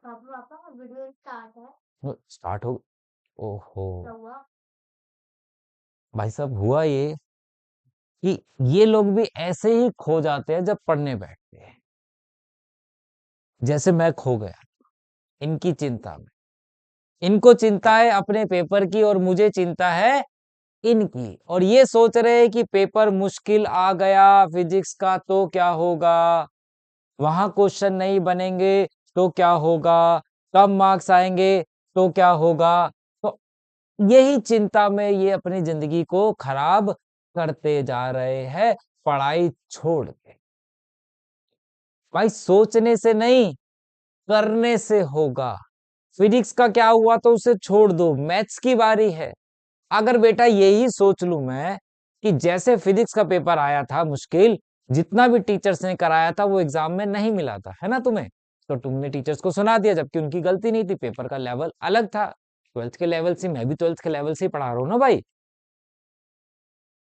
पापा video start है। Start हो। ओहो। क्या हुआ? भाई साहब हुआ ये कि ये लोग भी ऐसे ही खो जाते हैं जब पढ़ने बैठते हैं, जैसे मैं खो गया इनकी चिंता में। इनको चिंता है अपने पेपर की और मुझे चिंता है इनकी, और ये सोच रहे हैं कि पेपर मुश्किल आ गया फिजिक्स का तो क्या होगा, वहां क्वेश्चन नहीं बनेंगे तो क्या होगा, कम मार्क्स आएंगे तो क्या होगा। तो यही चिंता में ये अपनी जिंदगी को खराब करते जा रहे हैं, पढ़ाई छोड़ के। भाई सोचने से नहीं, करने से होगा। फिजिक्स का क्या हुआ तो उसे छोड़ दो, मैथ्स की बारी है। अगर बेटा यही सोच लूं मैं कि जैसे फिजिक्स का पेपर आया था मुश्किल, जितना भी टीचर्स ने कराया था वो एग्जाम में नहीं मिला था, है ना तुम्हें, तो तुमने टीचर्स को सुना दिया, जबकि उनकी गलती नहीं थी, पेपर का लेवल अलग था। ट्वेल्थ के लेवल से मैं भी ट्वेल्थ के लेवल से ही पढ़ा रहा हूं ना भाई।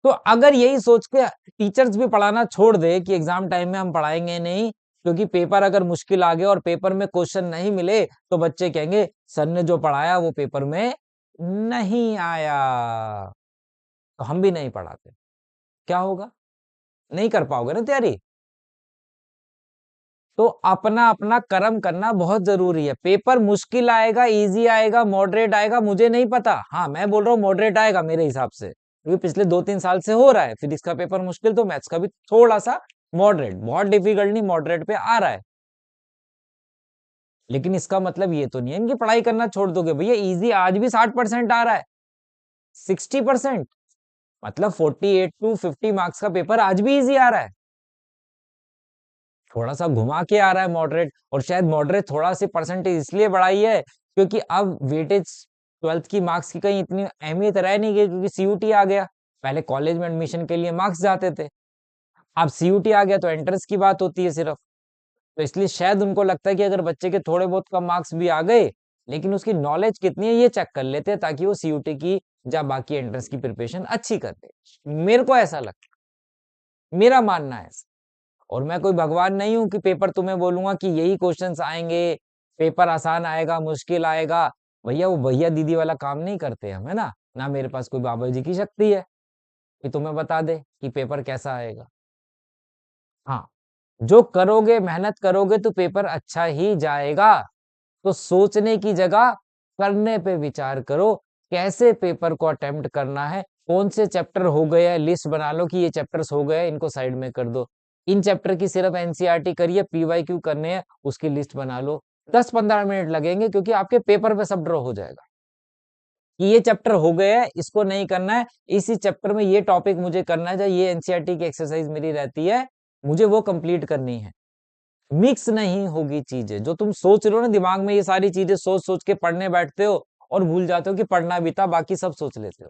तो अगर यही सोच के टीचर्स भी पढ़ाना छोड़ दे कि एग्जाम टाइम में हम पढ़ाएंगे नहीं, क्योंकि पेपर अगर मुश्किल आ गया और पेपर में क्वेश्चन नहीं मिले तो बच्चे कहेंगे सर ने जो पढ़ाया वो पेपर में नहीं आया, तो हम भी नहीं पढ़ाते, क्या होगा, नहीं कर पाओगे ना तैयारी। तो अपना अपना कर्म करना बहुत जरूरी है। पेपर मुश्किल आएगा, इजी आएगा, मॉडरेट आएगा, मुझे नहीं पता। हाँ मैं बोल रहा हूँ मॉडरेट आएगा मेरे हिसाब से, क्योंकि पिछले 2-3 साल से हो रहा है फिजिक्स का पेपर मुश्किल, तो मैथ्स का भी थोड़ा सा मॉडरेट, बहुत डिफिकल्ट नहीं, मॉडरेट पे आ रहा है। लेकिन इसका मतलब ये तो नहीं है कि पढ़ाई करना छोड़ दोगे। भैया इजी आज भी 60% आ रहा है, 60%, मतलब 48 to 50 मार्क्स का पेपर आज भी इजी आ रहा है। थोड़ा सा घुमा के आ रहा है मॉडरेट, और शायद मॉडरेट थोड़ा सी परसेंटेज इसलिए बढ़ाई है क्योंकि अब वेटेज ट्वेल्थ की मार्क्स की कहीं इतनी अहमियत रह नहीं गई, क्योंकि सीयूटी आ गया। पहले कॉलेज में एडमिशन के लिए मार्क्स जाते थे, अब सीयूटी आ गया तो एंट्रेंस की बात होती है सिर्फ। तो इसलिए शायद उनको लगता है कि अगर बच्चे के थोड़े बहुत कम मार्क्स भी आ गए, लेकिन उसकी नॉलेज कितनी है ये चेक कर लेते हैं, ताकि वो सीयूटी की या बाकी एंट्रेंस की प्रिपरेशन अच्छी करते। मेरे को ऐसा लगता है, मेरा मानना है। और मैं कोई भगवान नहीं हूं कि पेपर तुम्हें बोलूंगा कि यही क्वेश्चंस आएंगे, पेपर आसान आएगा मुश्किल आएगा। भैया वो भैया दीदी वाला काम नहीं करते हम, है ना। ना मेरे पास कोई बाबा जी की शक्ति है कि तुम्हें बता दे कि पेपर कैसा आएगा। हाँ, जो करोगे मेहनत करोगे तो पेपर अच्छा ही जाएगा। तो सोचने की जगह करने पे विचार करो, कैसे पेपर को अटेम्प्ट करना है, कौन से चैप्टर हो गए हैं, लिस्ट बना लो कि ये चैप्टर्स हो गए, इनको साइड में कर दो। इन चैप्टर की सिर्फ एनसीईआरटी करिए, पीवाईक्यू करने हैं उसकी लिस्ट बना लो। 10-15 मिनट लगेंगे, क्योंकि आपके पेपर पे सब ड्रॉ हो जाएगा कि ये चैप्टर हो गया है, इसको नहीं करना है, इसी चैप्टर में ये टॉपिक मुझे करना है, ये एनसीईआरटी की एक्सरसाइज मेरी रहती है, मुझे वो कंप्लीट करनी है। मिक्स नहीं होगी चीजें। जो तुम सोच रहे हो ना दिमाग में, ये सारी चीजें सोच सोच के पढ़ने बैठते हो और भूल जाते हो कि पढ़ना भी था, बाकी सब सोच लेते हो।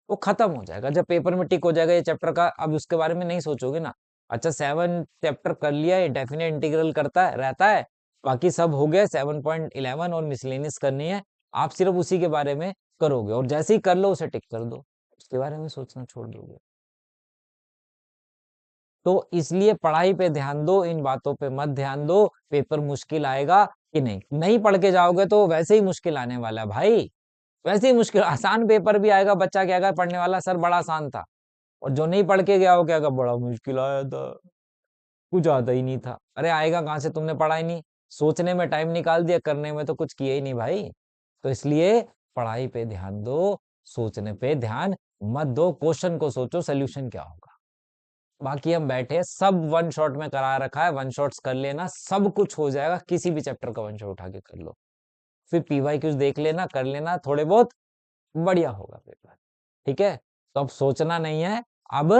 वो खत्म हो जाएगा जब पेपर में टिक हो जाएगा ये चैप्टर का, अब उसके बारे में नहीं सोचोगे ना। अच्छा 7 चैप्टर कर लिया है, डेफिनेट इंटीग्रल करता है रहता है, बाकी सब हो गया, 7.11 और मिसलेनियस करनी है। आप सिर्फ उसी के बारे में करोगे, और जैसे ही कर लो उसे टिक कर दो, उसके बारे में सोचना छोड़ दोगे। तो इसलिए पढ़ाई पे ध्यान दो, इन बातों पे मत ध्यान दो पेपर मुश्किल आएगा कि नहीं। नहीं पढ़ के जाओगे तो वैसे ही मुश्किल आने वाला है भाई, वैसे ही मुश्किल। आसान पेपर भी आएगा, बच्चा कहेगा पढ़ने वाला सर बड़ा आसान था, और जो नहीं पढ़ के गया वो कहेगा बड़ा मुश्किल आया था, कुछ आता ही नहीं था। अरे आएगा कहाँ से, तुमने पढ़ा ही नहीं। सोचने में टाइम निकाल दिया, करने में तो कुछ किया ही नहीं भाई। तो इसलिए पढ़ाई पे ध्यान दो, सोचने पे ध्यान मत दो। क्वेश्चन को सोचो सोल्यूशन क्या होगा। बाकी हम बैठे सब वन शॉट में करा रखा है, वन शॉट्स कर लेना, सब कुछ हो जाएगा। किसी भी चैप्टर का वन शॉट उठा के कर लो, फिर पीवाई क्यूज देख लेना, कर लेना थोड़े बहुत, बढ़िया होगा पेपर। ठीक है, तो अब सोचना नहीं है, अब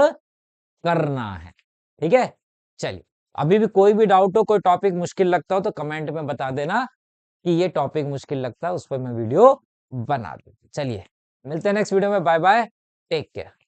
करना है। ठीक है, चलिए। अभी भी कोई भी डाउट हो, कोई टॉपिक मुश्किल लगता हो तो कमेंट में बता देना कि ये टॉपिक मुश्किल लगता है, उस पर मैं वीडियो बना दूँ। चलिए, मिलते हैं नेक्स्ट वीडियो में, बाय बाय, टेक केयर।